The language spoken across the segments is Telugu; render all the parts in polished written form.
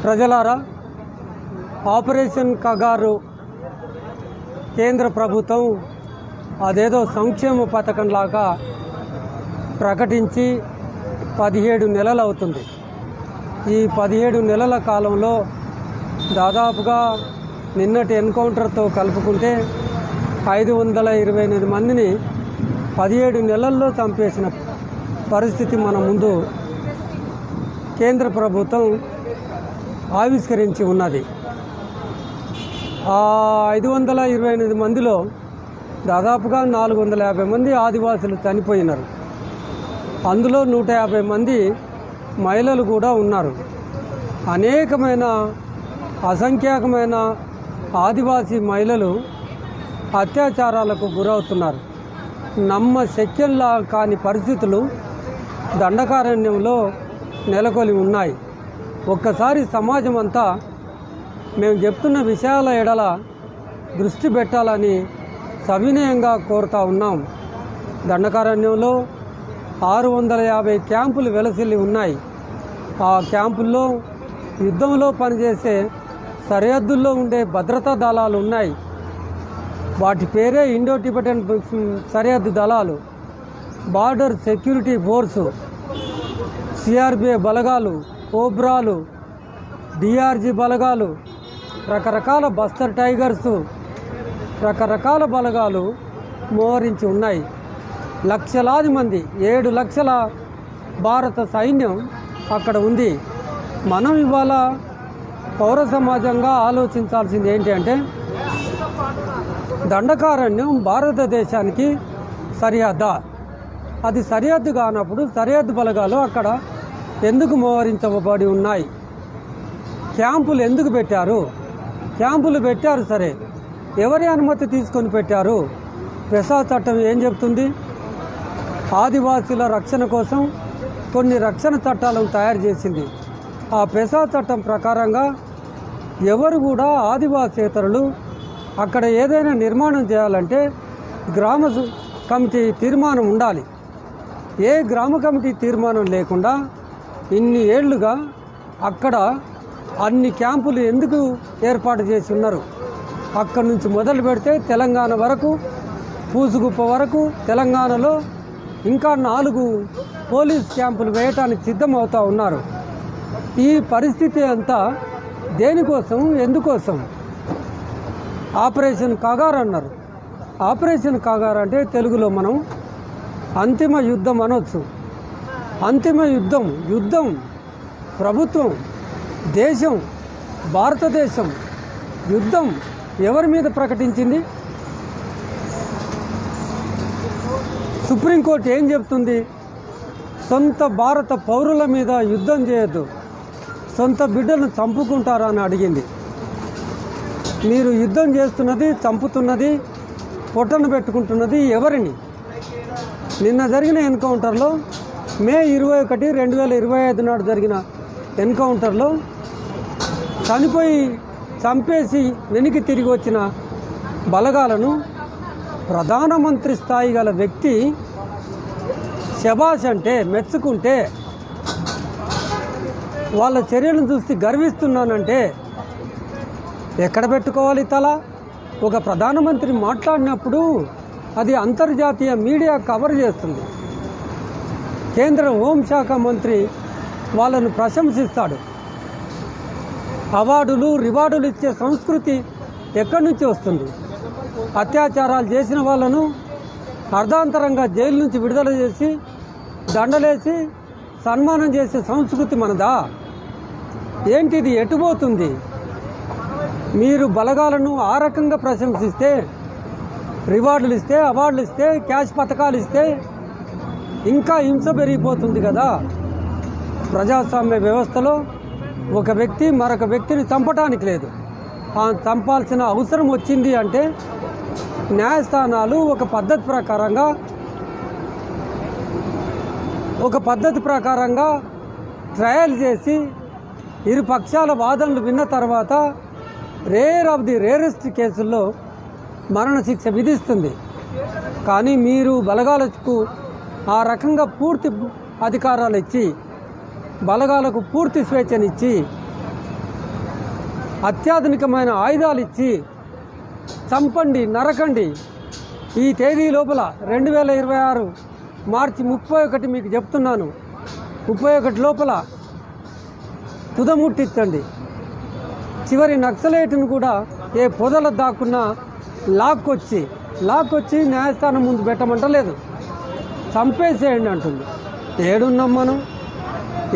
ప్రజలారా, ఆపరేషన్ కగారు కేంద్ర ప్రభుత్వం అదేదో సంక్షేమ పథకంలాగా ప్రకటించి 17 నెలలు అవుతుంది. ఈ 17 నెలల కాలంలో దాదాపుగా నిన్నటి ఎన్కౌంటర్తో కలుపుకుంటే 528 మందిని 17 నెలల్లో చంపేసిన పరిస్థితి మన ముందు కేంద్ర ప్రభుత్వం ఆవిష్కరించి ఉన్నది. ఆ 528 మందిలో దాదాపుగా 450 మంది ఆదివాసులు చనిపోయినారు. అందులో 150 మంది మహిళలు కూడా ఉన్నారు. అనేకమైన అసంఖ్యాకమైన ఆదివాసీ మహిళలు అత్యాచారాలకు గురవుతున్నారు. నమ్మశక్యంలా కాని పరిస్థితులు దండకారణ్యంలో నెలకొని ఉన్నాయి. ఒక్కసారి సమాజం అంతా మేము చెప్తున్న విషయాల ఎడల దృష్టి పెట్టాలని సవినయంగా కోరుతా ఉన్నాం. దండకారణ్యంలో 650 క్యాంపులు వెలసిల్లి ఉన్నాయి. ఆ క్యాంపుల్లో యుద్ధంలో పనిచేసే సరిహద్దుల్లో ఉండే భద్రతా దళాలు ఉన్నాయి. వాటి పేరే ఇండో టిబెటన్ సరిహద్దు దళాలు, బార్డర్ సెక్యూరిటీ ఫోర్సు, సిఆర్బిఏ బలగాలు, కోబ్రాలు, డిఆర్జీ బలగాలు, రకరకాల బస్తర్ టైగర్సు, రకరకాల బలగాలు మోహరించి ఉన్నాయి. లక్షలాది మంది, 7 లక్షల భారత సైన్యం అక్కడ ఉంది. మనం ఇవాళ పౌర సమాజంగా ఆలోచించాల్సింది ఏంటి అంటే, దండకారణ్యం భారతదేశానికి సరిహద్దా? అది సరిహద్దు కానప్పుడు సరిహద్దు బలగాలు అక్కడ ఎందుకు మోహరించబడి ఉన్నాయి? క్యాంపులు ఎందుకు పెట్టారు? క్యాంపులు పెట్టారు సరే, ఎవరి అనుమతి తీసుకొని పెట్టారు? పెసా చట్టం ఏం చెప్తుంది? ఆదివాసీల రక్షణ కోసం కొన్ని రక్షణ చట్టాలను తయారు చేసింది. ఆ పెసా చట్టం ప్రకారంగా ఎవరు కూడా ఆదివాసేతరులు అక్కడ ఏదైనా నిర్మాణం చేయాలంటే గ్రామ కమిటీ తీర్మానం ఉండాలి. ఏ గ్రామ కమిటీ తీర్మానం లేకుండా ఇన్ని ఏళ్లుగా అక్కడ అన్ని క్యాంపులు ఎందుకు ఏర్పాటు చేసి ఉన్నారు? అక్కడి నుంచి మొదలు పెడితే తెలంగాణ వరకు, పూసుగుప్ప వరకు తెలంగాణలో ఇంకా 4 పోలీస్ క్యాంపులు వేయటానికి సిద్ధమవుతూ ఉన్నారు. ఈ పరిస్థితి అంతా దేనికోసం, ఎందుకోసం? ఆపరేషన్ కగార్ అన్నారు. ఆపరేషన్ కగార్ అంటే తెలుగులో మనం అంతిమ యుద్ధం అనొచ్చు. అంతిమ యుద్ధం ప్రభుత్వం, దేశం, భారతదేశం యుద్ధం ఎవరి మీద ప్రకటించింది? సుప్రీంకోర్టు ఏం చెప్తుంది? సొంత భారత పౌరుల మీద యుద్ధం చేయొద్దు, సొంత బిడ్డను చంపుకుంటారా అని అడిగింది. మీరు యుద్ధం చేస్తున్నది, చంపుతున్నది, పొట్టను పెట్టుకుంటున్నది ఎవరిని? నిన్న జరిగిన ఎన్కౌంటర్లో మే 21, 2025 నాడు జరిగిన ఎన్కౌంటర్లో చంపేసి వెనక్కి తిరిగి వచ్చిన బలగాలను ప్రధానమంత్రి స్థాయి గల వ్యక్తి శభాష్ అంటే, మెచ్చుకుంటే, వాళ్ళ చర్యలను చూసి గర్విస్తున్నానంటే ఎక్కడ పెట్టుకోవాలి తల? ఒక ప్రధానమంత్రి మాట్లాడినప్పుడు అది అంతర్జాతీయ మీడియా కవర్ చేస్తుంది. కేంద్ర హోంశాఖ మంత్రి వాళ్ళను ప్రశంసిస్తాడు. అవార్డులు, రివార్డులు ఇచ్చే సంస్కృతి ఎక్కడి నుంచి వస్తుంది? అత్యాచారాలు చేసిన వాళ్ళను అర్ధాంతరంగా జైలు నుంచి విడుదల చేసి దండలేసి సన్మానం చేసే సంస్కృతి మనదా? ఏంటిది? ఎటుపోతుంది? మీరు బలగాలను ఆ రకంగా ప్రశంసిస్తే, రివార్డులు ఇస్తే, అవార్డులు ఇస్తే, క్యాష్ పథకాలు ఇస్తే ఇంకా హింస పెరిగిపోతుంది కదా. ప్రజాస్వామ్య వ్యవస్థలో ఒక వ్యక్తి మరొక వ్యక్తిని చంపటానికి లేదు. చంపాల్సిన అవసరం వచ్చింది అంటే న్యాయస్థానాలు ఒక పద్ధతి ప్రకారంగా ట్రయల్ చేసి ఇరు పక్షాల వాదనలు విన్న తర్వాత రేర్ ఆఫ్ ది రేరెస్ట్ కేసుల్లో మరణశిక్ష విధిస్తుంది. కానీ మీరు బలగాలకు ఆ రకంగా పూర్తి అధికారాలు ఇచ్చి, బలగాలకు పూర్తి స్వేచ్ఛనిచ్చి అత్యాధునికమైన ఆయుధాలు ఇచ్చి చంపండి, నరకండి, ఈ తేదీ లోపల 2026 మార్చి 31 మీకు చెప్తున్నాను, 31 లోపల తుదముట్టించండి. చివరి నక్సలైట్ను కూడా ఏ పొదల దాక్కున్నా లాక్కొచ్చి న్యాయస్థానం ముందు పెట్టమంటలేదు, చంపేసేయండి అంటుంది. ఏడున్నాం మనం?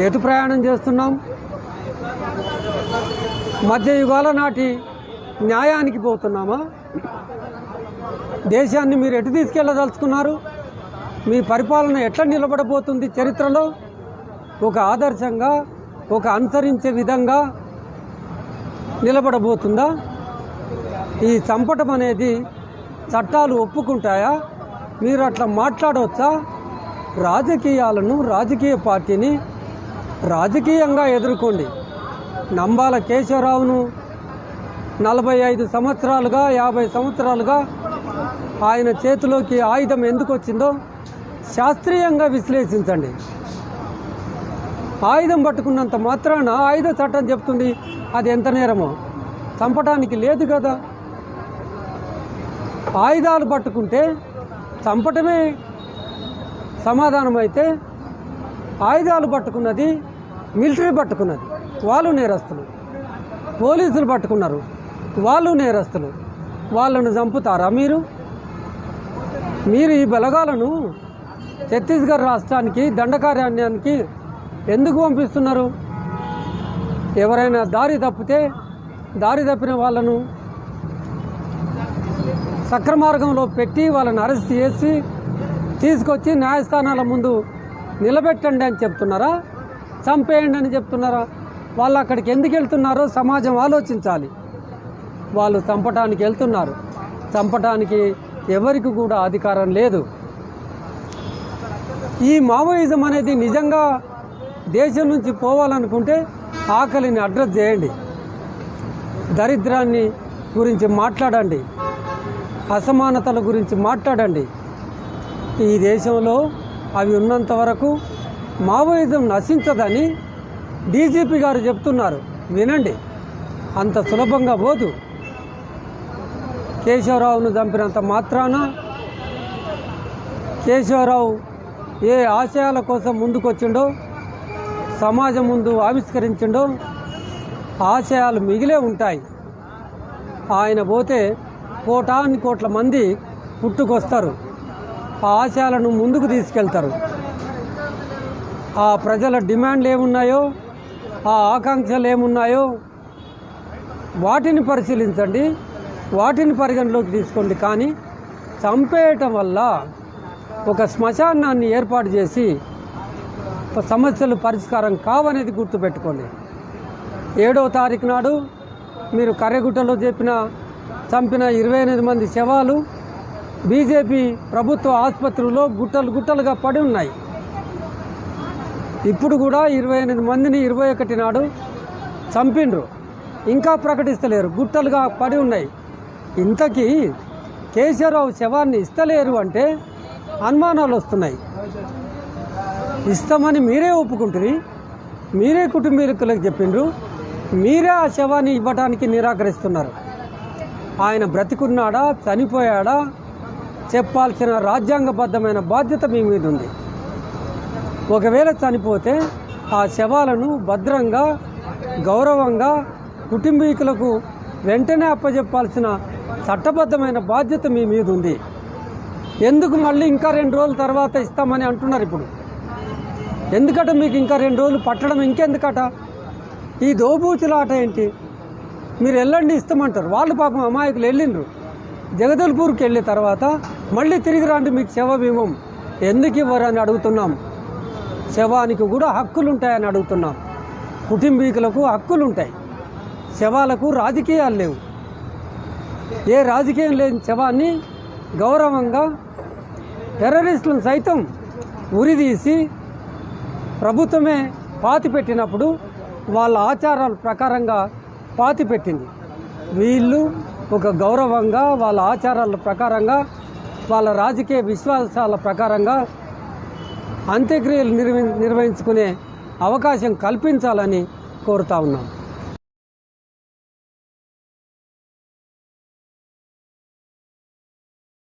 ఎటు ప్రయాణం చేస్తున్నాం? మధ్యయుగాల నాటి న్యాయానికి పోతున్నామా? దేశాన్ని మీరు ఎటు తీసుకెళ్ళదలుచుకున్నారు? మీ పరిపాలన ఎట్లా నిలబడబోతుంది? చరిత్రలో ఒక ఆదర్శంగా, ఒక అనుసరించే విధంగా నిలబడబోతుందా? ఈ చంపటం అనేది చట్టాలు ఒప్పుకుంటాయా? మీరు అట్లా మాట్లాడవచ్చా? రాజకీయాలను, రాజకీయ పార్టీని రాజకీయంగా ఎదుర్కోండి. నంబాల కేశవరావును 45 సంవత్సరాలుగా, 50 సంవత్సరాలుగా ఆయన చేతిలోకి ఆయుధం ఎందుకు వచ్చిందో శాస్త్రీయంగా విశ్లేషించండి. ఆయుధం పట్టుకున్నంత మాత్రాన ఆయుధ చట్టం చెప్తుంది అది ఎంత నేరమో. చంపటానికి లేదు కదా. ఆయుధాలు పట్టుకుంటే చంపటమే సమాధానం అయితే, ఆయుధాలు పట్టుకున్నది మిలిటరీ పట్టుకున్నది, వాళ్ళు నేరస్తులు. పోలీసులు పట్టుకున్నారు, వాళ్ళు నేరస్తులు. వాళ్ళను చంపుతారా మీరు? ఈ బలగాలను ఛత్తీస్గఢ్ రాష్ట్రానికి దండకారణ్యానికి ఎందుకు పంపిస్తున్నారు? ఎవరైనా దారి తప్పిన వాళ్ళను సక్రమార్గంలో పెట్టి వాళ్ళని అరెస్ట్ చేసి తీసుకొచ్చి న్యాయస్థానాల ముందు నిలబెట్టండి అని చెప్తున్నారా? చంపేయండి అని చెప్తున్నారా? వాళ్ళు అక్కడికి ఎందుకు వెళ్తున్నారో సమాజం ఆలోచించాలి. వాళ్ళు చంపటానికి వెళ్తున్నారు. చంపటానికి ఎవరికి కూడా అధికారం లేదు. ఈ మావోయిజం అనేది నిజంగా దేశం నుంచి పోవాలనుకుంటే ఆకలిని అడ్రస్ చేయండి, దరిద్రాన్ని గురించి మాట్లాడండి, అసమానతల గురించి మాట్లాడండి. ఈ దేశంలో అవి ఉన్నంత వరకు మావోయిజం నశించదని డీజీపీ గారు చెప్తున్నారు. వినండి, అంత సులభంగా పోదు. కేశవరావును చంపినంత మాత్రాన కేశవరావు ఏ ఆశయాల కోసం ముందుకొచ్చిండో, సమాజం ముందు ఆవిష్కరించిండో ఆశయాలు మిగిలే ఉంటాయి. ఆయన పోతే కోట్ల మంది పుట్టుకొస్తారు, ఆ ఆశయాలను ముందుకు తీసుకెళ్తారు. ఆ ప్రజల డిమాండ్లు ఏమున్నాయో, ఆ ఆకాంక్షలు ఏమున్నాయో వాటిని పరిశీలించండి, వాటిని పరిగణలోకి తీసుకోండి. కానీ చంపేయటం వల్ల ఒక శ్మశానాన్ని ఏర్పాటు చేసి సమస్యలు పరిష్కారం కావనేది గుర్తుపెట్టుకోండి. 7వ తారీఖు నాడు మీరు కర్రెగుట్టలో చంపిన 28 మంది శవాలు బీజేపీ ప్రభుత్వ ఆసుపత్రుల్లో గుట్టలుగా పడి ఉన్నాయి. ఇప్పుడు కూడా 28 మందిని 21 నాడు చంపిండ్రు, ఇంకా ప్రకటిస్తలేరు, గుట్టలుగా పడి ఉన్నాయి. ఇంతకీ కేశవరావు శవాన్ని ఇస్తలేరు అంటే అనుమానాలు వస్తున్నాయి. ఇస్తామని మీరే ఒప్పుకుంటుని, మీరే కుటుంబీకులకు చెప్పిండ్రు, మీరే ఆ శవాన్ని ఇవ్వడానికి నిరాకరిస్తున్నారు. ఆయన బ్రతికున్నాడా, చనిపోయాడా చెప్పాల్సిన రాజ్యాంగబద్ధమైన బాధ్యత మీ మీద ఉంది. ఒకవేళ చనిపోతే ఆ శవాలను భద్రంగా, గౌరవంగా కుటుంబీకులకు వెంటనే అప్పచెప్పాల్సిన చట్టబద్ధమైన బాధ్యత మీ మీద ఉంది. ఎందుకు మళ్ళీ ఇంకా 2 రోజుల తర్వాత ఇస్తామని అంటున్నారు? ఇప్పుడు ఎందుకట మీకు ఇంకా 2 రోజులు పట్టడం? ఇంకెందుకట ఈ దోబూచులాట ఏంటి? మీరు వెళ్ళండి ఇస్తామంటారు, వాళ్ళు పాపం అమాయకులు వెళ్ళిండ్రు. జగదల్పూర్కి వెళ్ళిన తర్వాత మళ్ళీ తిరిగి రండి, మీకు శవ బీమం ఎందుకు ఇవ్వరని అడుగుతున్నాం. శవానికి కూడా హక్కులు ఉంటాయని అడుగుతున్నాం. కుటుంబీకులకు హక్కులు ఉంటాయి, శవాలకు రాజకీయాలు లేవు. ఏ రాజకీయం లేని శవాన్ని గౌరవంగా టెర్రరిస్టులను సైతం ఉరిదీసి ప్రభుత్వమే పాతిపెట్టినప్పుడు వాళ్ళ ఆచారాల ప్రకారంగా పాతిపెట్టింది. వీళ్ళు ఒక గౌరవంగా వాళ్ళ ఆచారాల ప్రకారంగా, వాళ్ళ రాజకీయ విశ్వాసాల ప్రకారంగా అంత్యక్రియలు నిర్వహించుకునే అవకాశం కల్పించాలని కోరుతా ఉన్నాం.